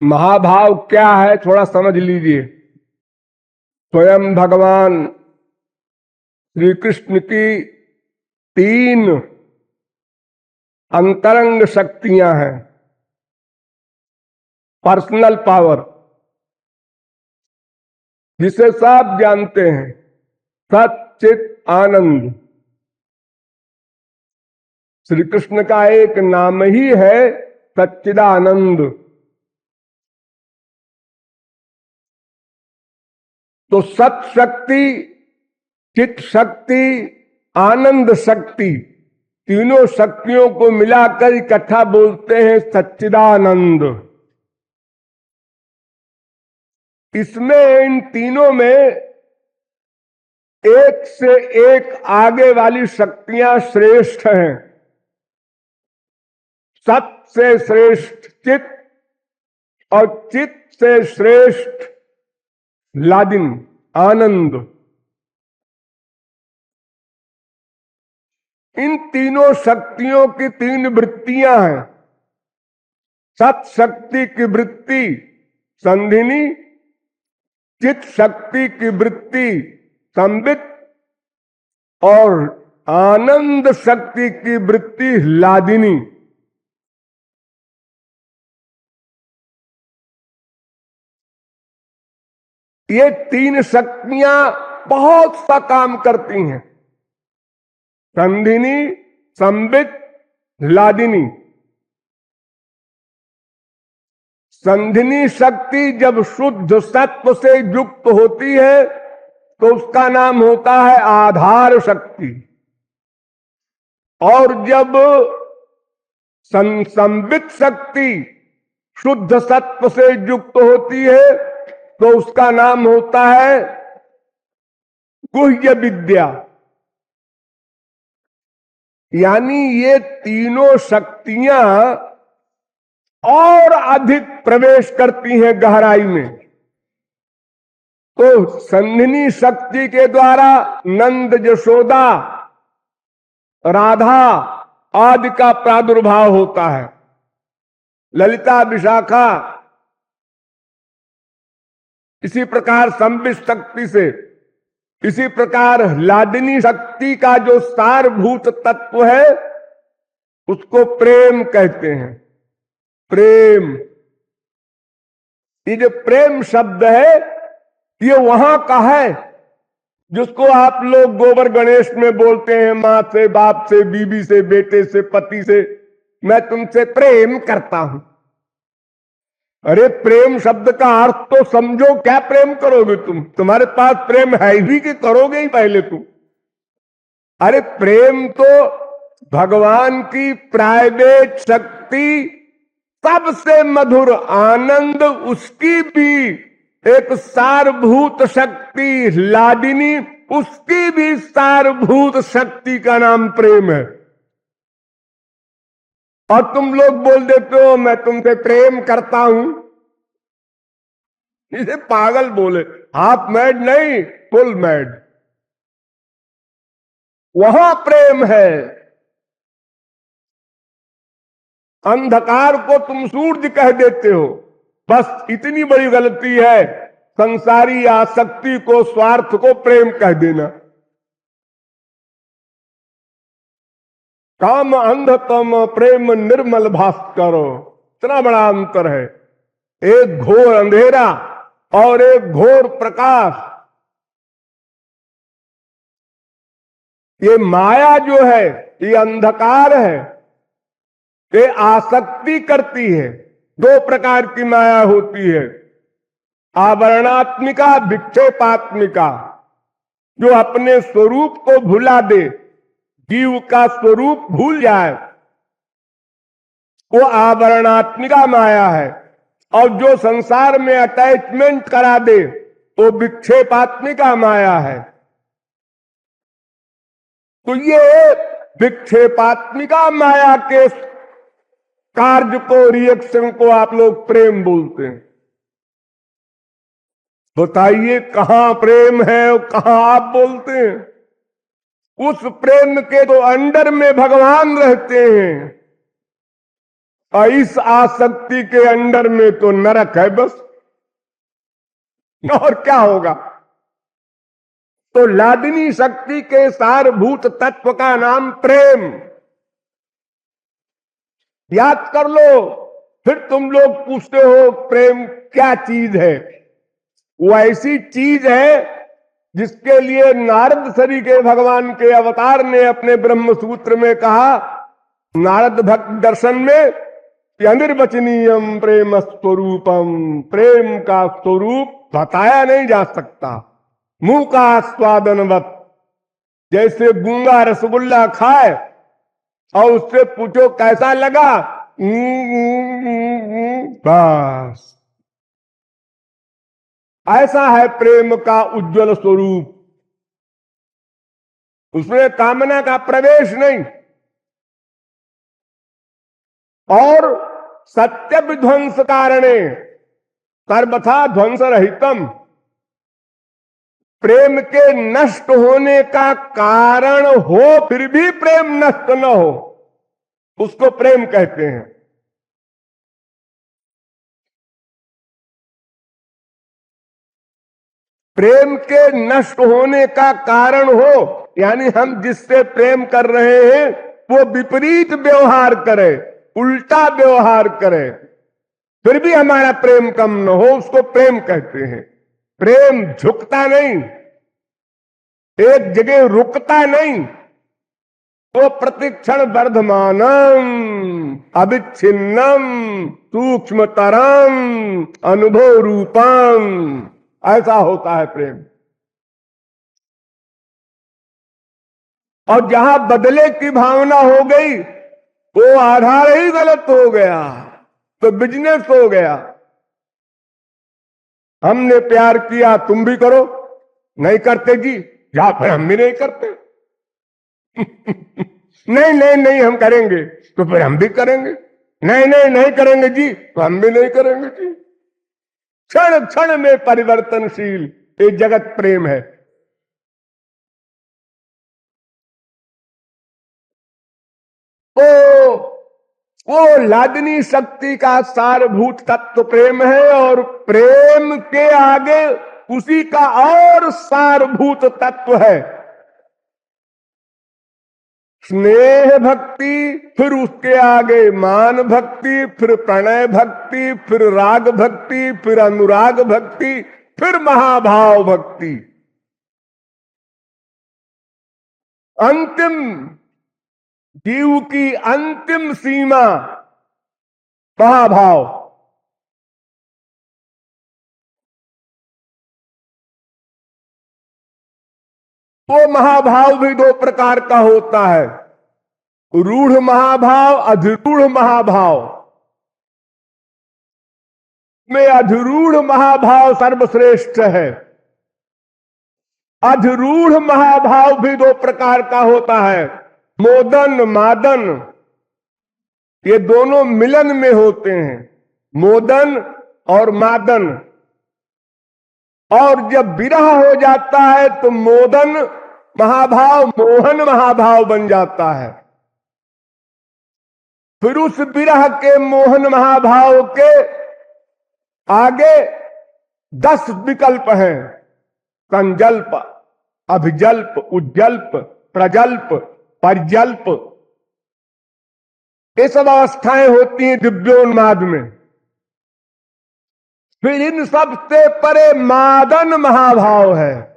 महाभाव क्या है थोड़ा समझ लीजिए। स्वयं भगवान श्री कृष्ण की 3 अंतरंग शक्तियां हैं। पर्सनल पावर जिसे सब जानते हैं, सच्चित आनंद। श्री कृष्ण का एक नाम ही है सच्चिदानंद। तो सत शक्ति, चित शक्ति, आनंद शक्ति, तीनों शक्तियों को मिलाकर इकट्ठा बोलते हैं सच्चिदानंद। इसमें इन तीनों में एक से एक आगे वाली शक्तियां श्रेष्ठ हैं। सत से श्रेष्ठ चित और चित से श्रेष्ठ लादिन आनंद। इन तीनों शक्तियों की 3 वृत्तियां हैं। सत शक्ति की वृत्ति संधिनी, चित शक्ति की वृत्ति संबित और आनंद शक्ति की वृत्ति लादिनी। ये 3 शक्तियां बहुत सा काम करती हैं। संधिनी, संबित, लादिनी। संधिनी शक्ति जब शुद्ध सत्व से युक्त होती है तो उसका नाम होता है आधार शक्ति। और जब संबित शक्ति शुद्ध सत्व से युक्त होती है तो उसका नाम होता है गुह्य विद्या। यानी ये तीनों शक्तियां और अधिक प्रवेश करती हैं गहराई में। तो संधिनी शक्ति के द्वारा नंद, यशोदा, राधा आदि का प्रादुर्भाव होता है। ललिता, विशाखा, इसी प्रकार संबित शक्ति से, इसी प्रकार लादिनी शक्ति का जो सारभूत तत्व है उसको प्रेम कहते हैं। प्रेम, ये जो प्रेम शब्द है ये वहां का है जिसको आप लोग गोबर गणेश में बोलते हैं। मां से, बाप से, बीबी से, बेटे से, पति से मैं तुमसे प्रेम करता हूं। अरे प्रेम शब्द का अर्थ तो समझो। क्या प्रेम करोगे तुम? तुम्हारे पास प्रेम है भी कि करोगे ही पहले तुम? अरे प्रेम तो भगवान की प्राइवेट शक्ति, सबसे मधुर आनंद, उसकी भी एक सारभूत शक्ति लादिनी, उसकी भी सारभूत शक्ति का नाम प्रेम है। और तुम लोग बोल देते हो मैं तुमसे प्रेम करता हूं। इसे पागल बोले। हाफ मैड नहीं, फुल मैड। वहां प्रेम है। अंधकार को तुम सूरज कह देते हो। बस इतनी बड़ी गलती है संसारी आसक्ति को, स्वार्थ को प्रेम कह देना। काम अंधतम, प्रेम निर्मल भास्कर। इतना बड़ा अंतर है। एक घोर अंधेरा और एक घोर प्रकाश। ये माया जो है ये अंधकार है, ये आसक्ति करती है। 2 प्रकार की माया होती है, आवरणात्मिका, विक्षेपात्मिका। जो अपने स्वरूप को भुला दे, जीव का स्वरूप भूल जाए, वो आवरणात्मिका माया है। और जो संसार में अटैचमेंट करा दे वो विक्षेपात्मिका माया है। तो ये विक्षेपात्मिका माया के कार्य को, रिएक्शन को आप लोग प्रेम बोलते हैं। बताइए कहां प्रेम है और कहां आप बोलते हैं? उस प्रेम के तो अंडर में भगवान रहते हैं। और इस आसक्ति के अंडर में तो नरक है बस, और क्या होगा। तो लादिनी शक्ति के सारभूत तत्व का नाम प्रेम। याद कर लो। फिर तुम लोग पूछते हो प्रेम क्या चीज है। वो ऐसी चीज है जिसके लिए नारद सरी के भगवान के अवतार ने अपने ब्रह्म सूत्र में कहा, नारद भक्त दर्शन में, अनिर्वचनीयम प्रेम स्वरूपम, प्रेम का स्वरूप बताया नहीं जा सकता। मुंह का स्वादनवत, जैसे गूंगा रसगुल्ला खाए और उससे पूछो कैसा लगा, बस ऐसा है प्रेम का उज्जवल स्वरूप। उसमें कामना का प्रवेश नहीं। और सत्य विध्वंस कारणे सर्वथा ध्वंस रहितम, प्रेम के नष्ट होने का कारण हो फिर भी प्रेम नष्ट न हो, उसको प्रेम कहते हैं। प्रेम के नष्ट होने का कारण हो, यानी हम जिससे प्रेम कर रहे हैं वो विपरीत व्यवहार करे, उल्टा व्यवहार करे, फिर भी हमारा प्रेम कम न हो, उसको प्रेम कहते हैं। प्रेम झुकता नहीं, एक जगह रुकता नहीं, वो प्रतिक्षण वर्धमानम अविच्छिन्नम सूक्ष्मतरम अनुभव रूपम, ऐसा होता है प्रेम। और जहां बदले की भावना हो गई वो आधार ही गलत हो गया, तो बिजनेस हो गया। हमने प्यार किया तुम भी करो, नहीं करते जी, या फिर हम भी नहीं करते। नहीं नहीं नहीं हम करेंगे, तो फिर हम भी करेंगे। नहीं नहीं नहीं करेंगे जी, तो हम भी नहीं करेंगे जी। क्षण क्षण में परिवर्तनशील ये जगत प्रेम है। वो लादनी शक्ति का सारभूत तत्व प्रेम है, और प्रेम के आगे उसी का और सारभूत तत्व है स्नेह भक्ति, फिर उसके आगे मान भक्ति, फिर प्रणय भक्ति, फिर राग भक्ति, फिर अनुराग भक्ति, फिर महाभाव भक्ति। अंतिम जीव की अंतिम सीमा महाभाव। वो महाभाव भी दो प्रकार का होता है, रूढ़ महाभाव, अधिरूढ़ महाभाव। में अधिरूढ़ महाभाव सर्वश्रेष्ठ है। अधिरूढ़ महाभाव भी दो प्रकार का होता है, मोदन मादन, ये दोनों मिलन में होते हैं, मोदन और मादन। और जब विरह हो जाता है तो मोदन महाभाव मोहन महाभाव बन जाता है। फिर उस विरह के मोहन महाभाव के आगे 10 विकल्प हैं, संजल्प, अभिजल्प, उज्जल्प, प्रजल्प, परजल्प। ये सब अवस्थाएं होती हैं दिव्योन्माद में। फिर इन सब से परे मादन महाभाव है।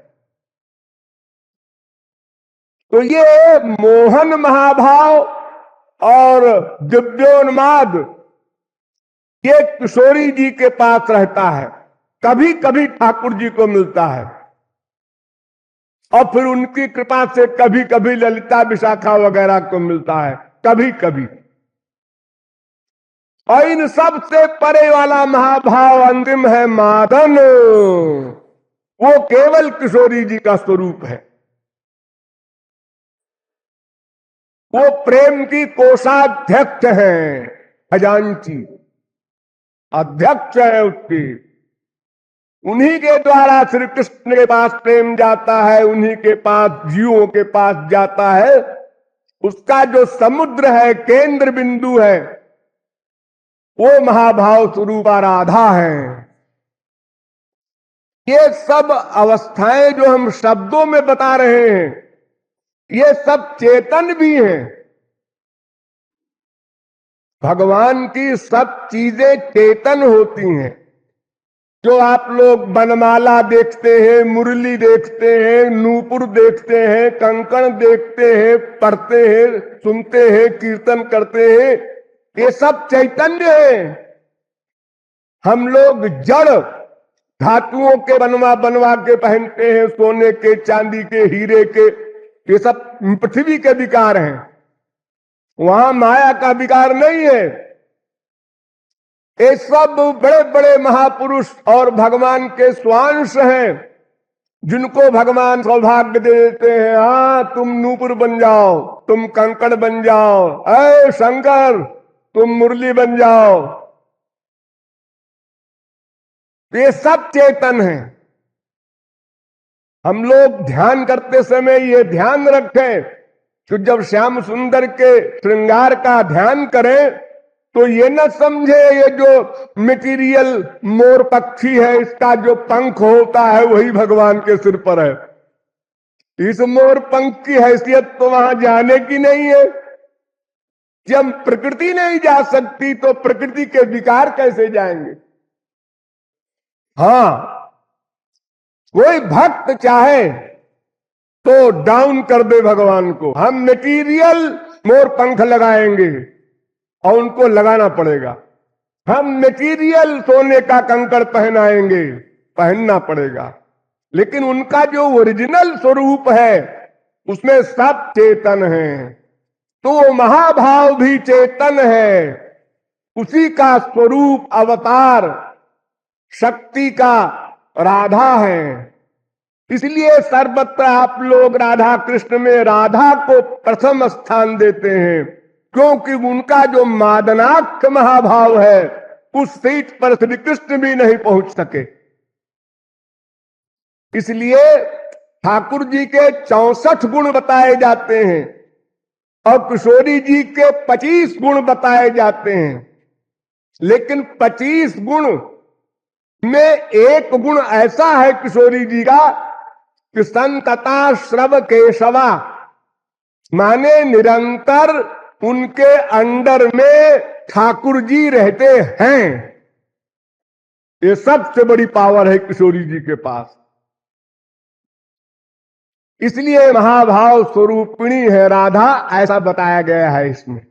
तो ये मोहन महाभाव और दिव्योन्माद ये किशोरी जी के पास रहता है, कभी कभी ठाकुर जी को मिलता है, और फिर उनकी कृपा से कभी कभी ललिता विशाखा वगैरह को मिलता है, कभी कभी। और इन सब से परे वाला महाभाव अंतिम है मादन, वो केवल किशोरी जी का स्वरूप है। वो प्रेम की कोषाध्यक्ष हैं, खजांची अध्यक्ष है उसकी। उन्हीं के द्वारा श्री कृष्ण के पास प्रेम जाता है, उन्हीं के पास जीवों के पास जाता है। उसका जो समुद्र है, केंद्र बिंदु है, वो महाभाव स्वरूपा राधा है। ये सब अवस्थाएं जो हम शब्दों में बता रहे हैं, ये सब चेतन भी हैं। भगवान की सब चीजें चेतन होती हैं। जो आप लोग बनमाला देखते हैं, मुरली देखते हैं, नूपुर देखते हैं, कंकण देखते हैं, पढ़ते हैं, सुनते हैं, कीर्तन करते हैं, ये सब चैतन्य है। हम लोग जड़ धातुओं के बनवा बनवा के पहनते हैं, सोने के, चांदी के, हीरे के, ये सब पृथ्वी के विकार हैं। वहां माया का विकार नहीं है। ये सब बड़े बड़े महापुरुष और भगवान के स्वांश हैं, जिनको भगवान सौभाग्य देते हैं। हाँ, तुम नूपुर बन जाओ, तुम कंकड़ बन जाओ, ऐ शंकर तुम मुरली बन जाओ। ये सब चेतन है। हम लोग ध्यान करते समय ये ध्यान रखें कि जब श्याम सुंदर के श्रृंगार का ध्यान करें तो ये न समझे ये जो मटेरियल मोर पक्षी है, इसका जो पंख होता है वही भगवान के सिर पर है। इस मोर पंख की हैसियत तो वहां जाने की नहीं है। जब प्रकृति नहीं जा सकती तो प्रकृति के विकार कैसे जाएंगे। हाँ, कोई भक्त चाहे तो डाउन कर दे भगवान को, हम मटेरियल मोर पंख लगाएंगे और उनको लगाना पड़ेगा। हम मटेरियल सोने का कंकड़ पहनाएंगे, पहनना पड़ेगा, लेकिन उनका जो ओरिजिनल स्वरूप है उसमें सब चेतन है। तो वो महाभाव भी चेतन है, उसी का स्वरूप अवतार शक्ति का राधा है। इसलिए सर्वत्र आप लोग राधा कृष्ण में राधा को प्रथम स्थान देते हैं, क्योंकि उनका जो मादनाख्य महाभाव है उस सीट पर श्री कृष्ण भी नहीं पहुंच सके। इसलिए ठाकुर जी के 64 गुण बताए जाते हैं और किशोरी जी के 25 गुण बताए जाते हैं, लेकिन 25 गुण में एक गुण ऐसा है किशोरी जी का कि संतता श्रव केशवा, माने निरंतर उनके अंडर में ठाकुर जी रहते हैं। ये सबसे बड़ी पावर है किशोरी जी के पास। इसलिए महाभाव स्वरूपिणी है राधा, ऐसा बताया गया है इसमें।